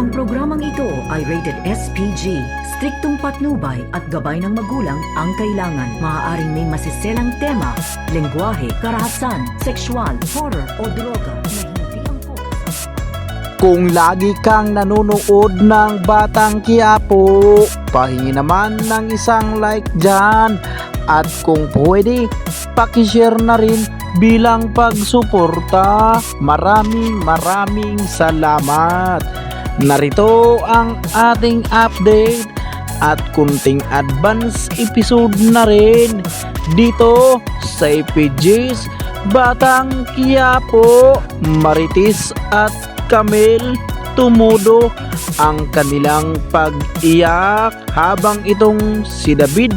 Ang programang ito ay rated SPG. Striktong patnubay at gabay ng magulang ang kailangan. Maaaring may masiselang tema, lengguwahe, karahasan, sexual, horror o droga na hindi angkop sa... Kung lagi kang nanonood ng Batang Quiapo, pahingi naman ng isang like dyan. At kung pwede, pakishare na rin bilang pagsuporta. Maraming salamat. Narito ang ating update at kunting advance episode na rin dito sa EPG's Batang Quiapo. Marites at Camille tumudo ang kanilang pag-iyak habang itong si David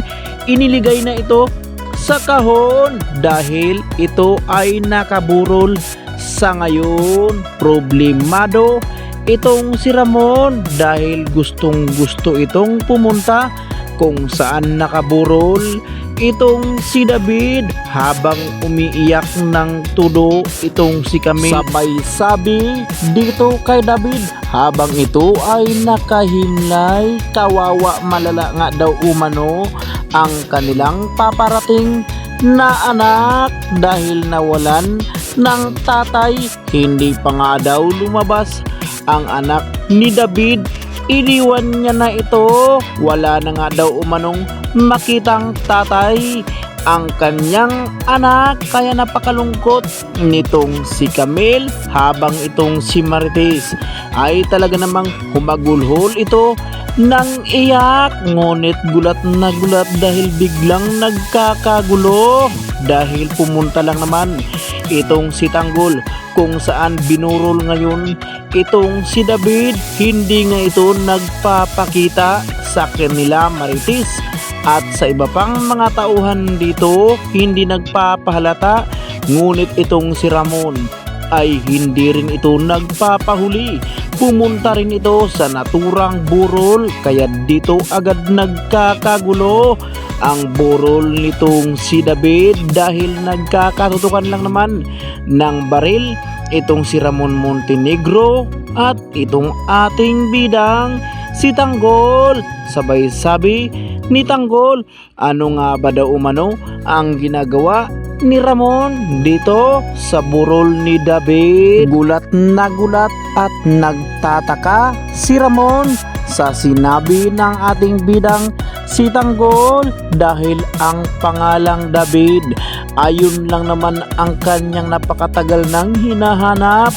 iniligay na ito sa kahon dahil ito ay nakaburol sa ngayon. Problemado itong si Ramon dahil gustong gusto itong pumunta kung saan nakaburol itong si David habang umiiyak ng tudo itong si Camille. Sabay sabi dito kay David habang ito ay nakahimlay, kawawa malala nga daw umano ang kanilang paparating na anak dahil nawalan ng tatay. Hindi pa nga daw lumabas ang anak ni David, iniwan niya na ito. Wala na nga daw umanong makitang tatay ang kanyang anak, kaya napakalungkot nitong si Camille habang itong si Marites ay talaga namang humagulhol ito ng iyak. Ngunit gulat na gulat dahil biglang nagkakagulo dahil pumunta lang naman itong si Tanggol kung saan binurol ngayon itong si David. Hindi nga ito nagpapakita sa kanila Marites at sa iba pang mga tauhan dito, hindi nagpapahalata. Ngunit itong si Ramon ay hindi rin ito nagpapahuli. Pumunta rin ito sa naturang burol, kaya dito agad nagkakagulo ang burol nitong si David dahil nagkakatutukan lang naman ng baril itong si Ramon Montenegro at itong ating bidang si Tanggol. Sabay sabi ni Tanggol, ano nga ba daw umano ang ginagawa ni Ramon dito sa burol ni David? Gulat na gulat at nagtataka si Ramon sa sinabi ng ating bidang si Tanggol dahil ang pangalang David ayun lang naman ang kanyang napakatagal nang hinahanap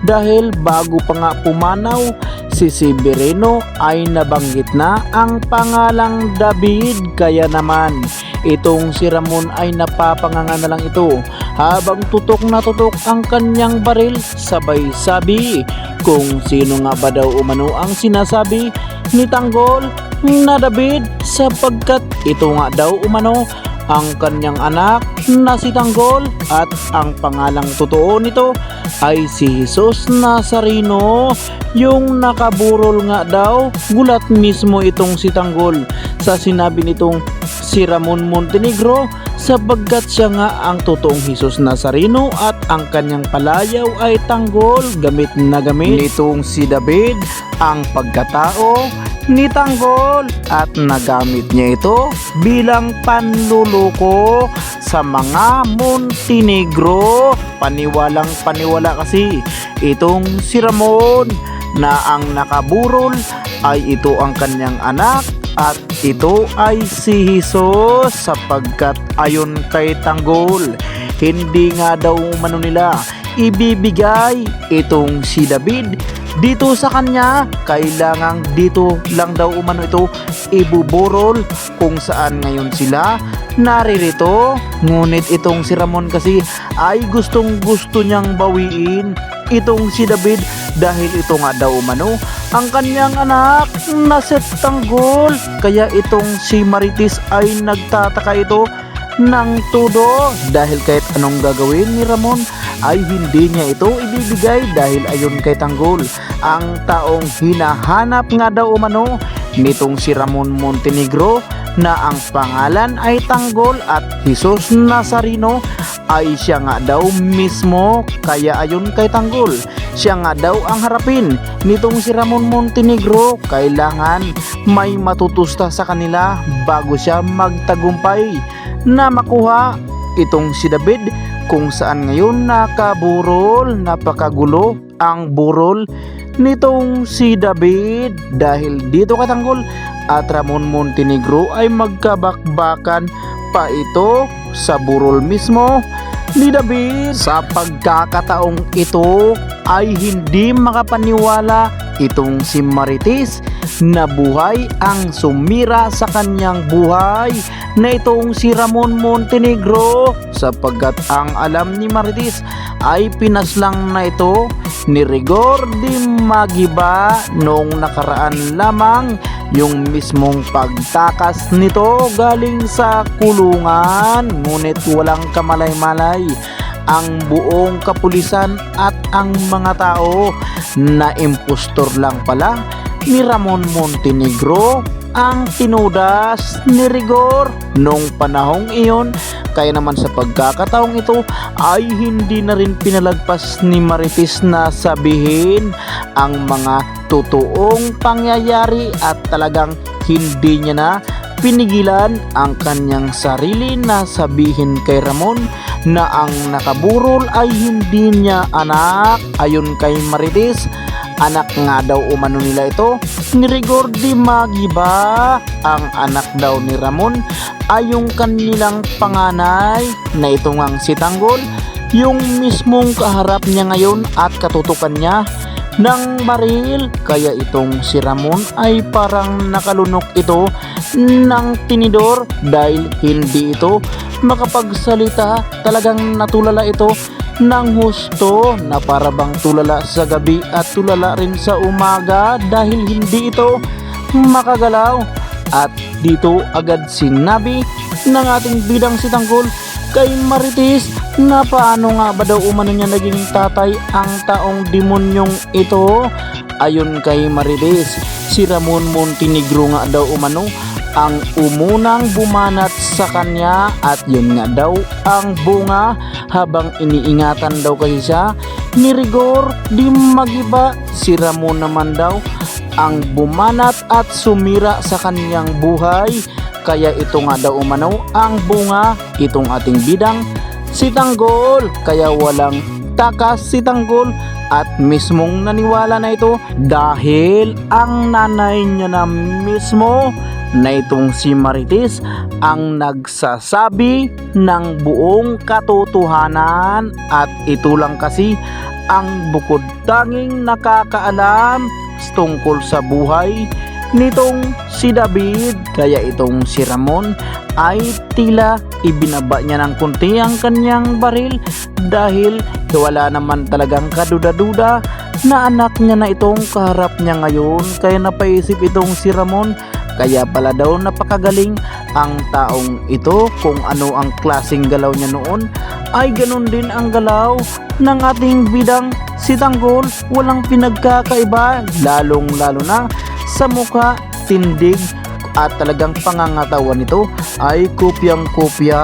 dahil bago pa nga pumanaw si Severino ay nabanggit na ang pangalang David. Kaya naman itong si Ramon ay napapanganga na lang ito habang tutok na tutok ang kanyang baril. Sabay sabi kung sino nga ba daw umano ang sinasabi ni Tanggol na David sapagkat ito nga daw umano ang kanyang anak na si Tanggol at ang pangalang totoo nito ay si Jesus Nazareno yung nakaburol nga daw. Gulat mismo itong si Tanggol sa sinabi nitong si Ramon Montenegro sapagkat siya nga ang totoong Jesus Nazareno at ang kanyang palayaw ay Tanggol. Gamit na gamit nitong si David ang pagkatao ni Tanggol at nagamit niya ito bilang panluloko sa mga Montenegro. Paniwalang paniwala kasi itong si Ramon na ang nakaburol ay ito ang kanyang anak at ito ay si Jesus sapagkat ayon kay Tanggol hindi nga daw umano nila ibibigay itong si David dito sa kanya. Kailangang dito lang daw umano ito ibuburol kung saan ngayon sila naririto. Ngunit itong si Ramon kasi ay gustong gusto niyang bawiin itong si David dahil ito nga daw umano ang kanyang anak na si Tanggol. Kaya itong si Marites ay nagtataka ito ng todo dahil kahit anong gagawin ni Ramon ay hindi niya ito ibibigay dahil ayon kay Tanggol ang taong hinahanap nga daw umano nitong si Ramon Montenegro na ang pangalan ay Tanggol at Jesus Nazareno ay siya nga daw mismo. Kaya ayon kay Tanggol siya nga daw ang harapin nitong si Ramon Montenegro. Kailangan may matutusta sa kanila bago siya magtagumpay na makuha itong si David, kung saan ngayon nakaburol. Napakagulo ang burol nitong si David dahil dito katanggol at Ramon Montenegro ay magkabakbakan pa ito sa burol mismo ni David. Sa pagkakataong ito ay hindi makapaniwala itong si Marites na buhay ang sumira sa kanyang buhay na itong si Ramon Montenegro, sapagkat ang alam ni Marites ay pinaslang na ito ni Rigor Di Magiba noong nakaraan lamang, yung mismong pagtakas nito galing sa kulungan. Ngunit walang kamalay-malay ang buong kapulisan at ang mga tao na impostor lang pala ni Ramon Montenegro ang tinudas ni Rigor nung panahong iyon. Kaya naman sa pagkakataong ito ay hindi na rin pinalagpas ni Marites na sabihin ang mga totoong pangyayari at talagang hindi niya na pinigilan ang kanyang sarili na sabihin kay Ramon na ang nakaburol ay hindi niya anak. Ayon kay Marites, anak nga daw umano nila ito ni Rigor Di Magiba. Ang anak daw ni Ramon ay yung kanilang panganay na ito ngang si Tanggol, yung mismong kaharap niya ngayon at katutukan niya ng baril. Kaya itong si Ramon ay parang nakalunok ito ng tinidor dahil hindi ito makapagsalita. Talagang natulala ito ng husto na para bang tulala sa gabi at tulala rin sa umaga dahil hindi ito makagalaw. At dito agad sinabi ng ating bidang si Tanggol kay Marites na paano nga ba daw umano niya naging tatay ang taong demonyong ito. Ayon kay Marites, si Ramon Montenegro nga daw umano ang umunang bumanat sa kanya at yun nga daw ang bunga habang iniingatan daw kasi siya ni Rigor Di Magiba. Si Ramon naman daw ang bumanat at sumira sa kanyang buhay. Kaya ito nga daw umano ang bunga itong ating bidang si Tanggol. Kaya walang takas si Tanggol at mismong naniwala na ito dahil ang nanay niya na mismo na itong si Marites ang nagsasabi ng buong katotohanan. At ito lang kasi ang bukod tanging nakakaalam tungkol sa buhay nitong si David. Kaya itong si Ramon ay tila ibinaba niya ng kunti ang kanyang baril dahil wala naman talagang kaduda-duda na anak niya na itong kaharap niya ngayon. Kaya napaisip itong si Ramon, kaya pala daw napakagaling ang taong ito. Kung ano ang klaseng galaw niya noon ay ganun din ang galaw ng ating bidang si Tanggol. Walang pinagkakaiba, lalong lalo na sa mukha, tindig at talagang pangangatawan nito ay kopyang-kopya.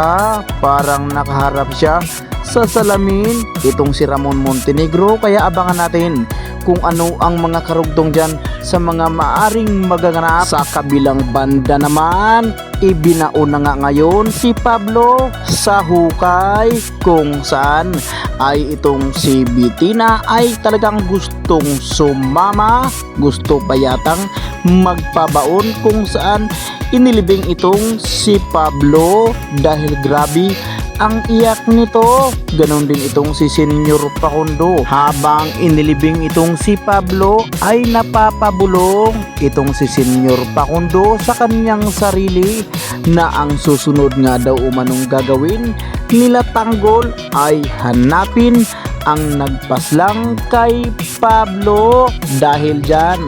Parang nakaharap siya sa salamin itong si Ramon Montenegro. Kaya abangan natin kung ano ang mga karugtong dyan sa mga maaring magaganap. Sa kabilang banda naman, ibinaon na nga ngayon si Pablo sa hukay, kung saan ay itong si Bettina ay talagang gustong sumama, gusto pa yatang magpabaon, kung saan inilibing itong si Pablo dahil grabe ang iyak nito. Ganon din itong si Senyor Facundo. Habang inilibing itong si Pablo ay napapabulong itong si Senyor Facundo sa kanyang sarili na ang susunod nga daw umanong gagawin nila Tanggol ay hanapin ang nagpaslang kay Pablo. Dahil dyan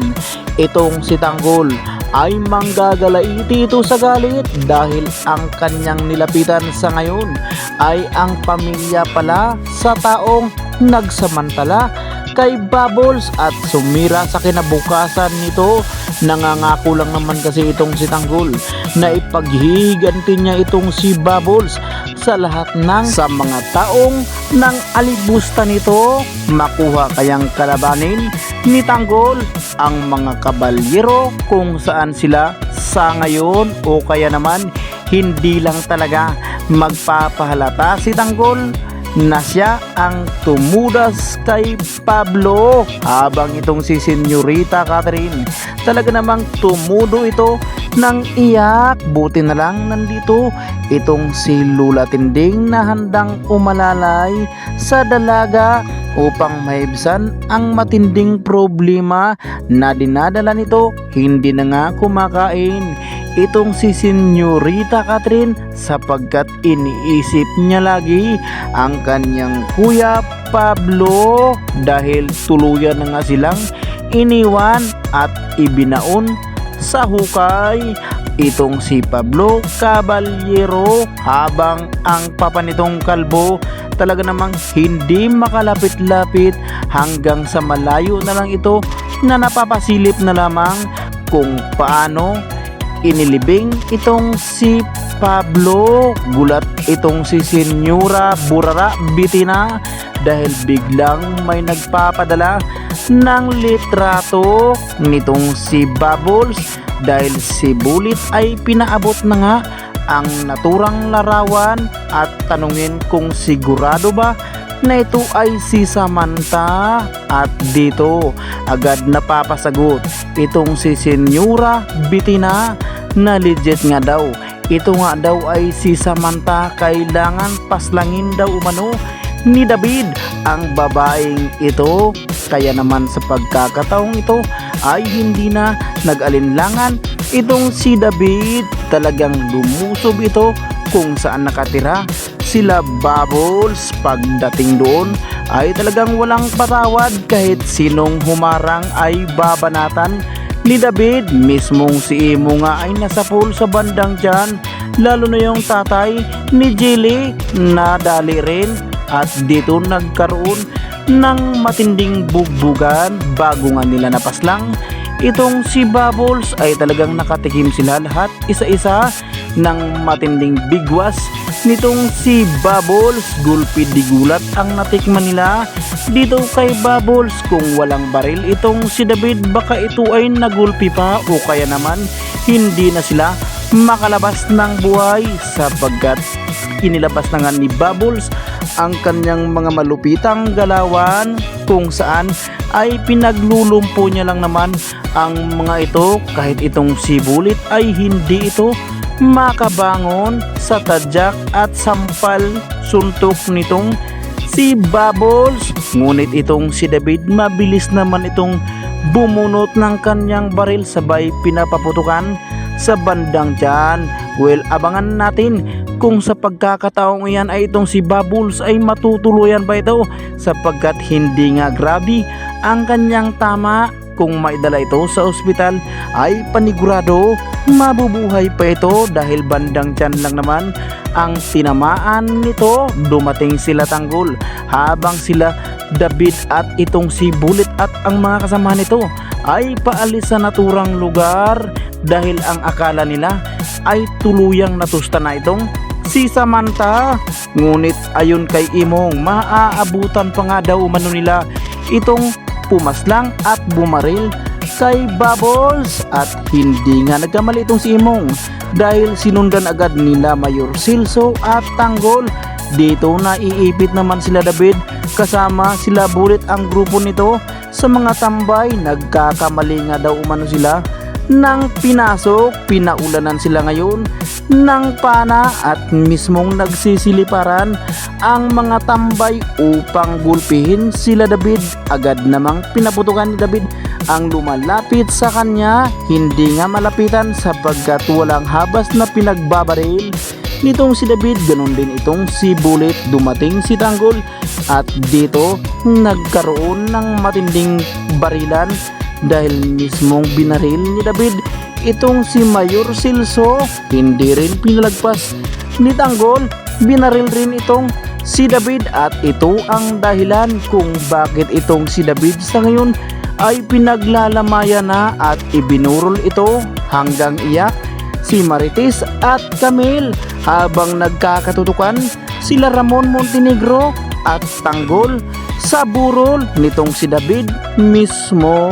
itong si Tanggol ay manggagalaiti ito sa galit dahil ang kanyang nilapitan sa ngayon ay ang pamilya pala sa taong nagsamantala kay Bubbles at sumira sa kinabukasan nito. Nangangako lang naman kasi itong si Tanggol na ipaghihiganti niya itong si Bubbles sa lahat sa mga taong nang alibusta nito. Makuha kayang kalabanin ni Tanggol ang mga kabalyero kung saan sila sa ngayon, o kaya naman hindi lang talaga magpapahalata si Tanggol na siya ang tumudas kay Pablo, habang itong si Senyorita Catherine talaga namang tumudo ito ng iyak. Buti na lang nandito itong si Lula Tinding na handang umalalay sa dalaga upang maibsan ang matinding problema na dinadala nito. Hindi na nga kumakain itong si Senyorita Catherine sapagkat iniisip niya lagi ang kanyang kuya Pablo, dahil tuluyan na nga silang iniwan at ibinaon sa hukay itong si Pablo Caballero, habang ang papa nitong kalbo talaga namang hindi makalapit-lapit, hanggang sa malayo na lang ito na napapasilip na lamang kung paano inilibing itong si Pablo. Gulat itong si Senyora Burara Bitina dahil biglang may nagpapadala ng litrato nitong si Bubbles, dahil si Bulit ay pinaabot na nga ang naturang larawan at tanungin kung sigurado ba na ito ay si Samantha, at dito agad napapasagot itong si Senyora Bitina na legit nga daw ito nga daw ay si Samantha. Kailangan paslangin daw umano ni David ang babaeng ito, kaya naman sa pagkakataong ito ay hindi na nag-alinlangan itong si David. Talagang lumusob ito kung saan nakatira sila Bubbles. Pagdating doon ay talagang walang patawad, kahit sinong humarang ay babanatan ni David. Mismong si Imo nga ay nasa pool sa bandang dyan, lalo na yung tatay ni Jilly na dali rin, at dito nagkaroon ng matinding bugbugan. Bago nga nila napaslang itong si Bubbles ay talagang nakatikim sila lahat isa-isa ng matinding bigwas nitong si Bubbles. Gulpi di gulat ang natikman nila dito kay Bubbles. Kung walang baril itong si David, baka ito ay nagulpi pa, o kaya naman hindi na sila makalabas ng buhay, sapagkat inilabas na nga ni Bubbles ang kanyang mga malupitang galawan, kung saan ay pinaglulumpo niya lang naman ang mga ito, kahit itong si Bulit ay hindi ito makabangon sa tadyak at sampal suntok nitong si Bubbles. Ngunit itong si David mabilis naman itong bumunot ng kanyang baril, sabay pinapaputukan sa bandang dyan. Well, abangan natin kung sa pagkakataong iyan ay itong si Bubbles ay matutuluyan ba ito, sapagkat hindi nga grabe ang kanyang tama. Kung maidala ito sa ospital ay panigurado mabubuhay pa ito, dahil bandang dyan lang naman ang tinamaan nito. Dumating sila Tanggol, habang sila David at itong si Bulit at ang mga kasama nito ay paalis sa naturang lugar, dahil ang akala nila ay tuluyang natusta na itong si Samantha. Ngunit ayon kay Imong, maaabutan pa nga daw umano nila itong pumaslang at bumaril kay Bubbles, at hindi nga nagkamali itong si Imong, dahil sinundan agad nila Mayor Silso at Tanggol. Dito na iipit naman sila David kasama sila Bulit ang grupo nito sa mga tambay. Nagkakamali nga daw umano sila ng pinasok, pinaulanan sila ngayon ng pana at mismong nagsisiliparan ang mga tambay upang gulpihin sila David. Agad namang pinaputukan ni David ang lumalapit sa kanya. Hindi nga malapitan sapagkat walang habas na pinagbabaril nitong si David. Ganon din itong si Bulit. Dumating si Tanggol at dito nagkaroon ng matinding barilan, dahil mismong binaril ni David itong si Mayor Silso. Hindi rin pinalagpas ni Tanggol, binaril rin itong si David at ito ang dahilan kung bakit itong si David sa ngayon ay pinaglalamayan na at ibinurol ito hanggang iyak si Marites at Camille habang nagkakatutukan sila Ramon Montenegro at Tanggol sa burol nitong si David mismo.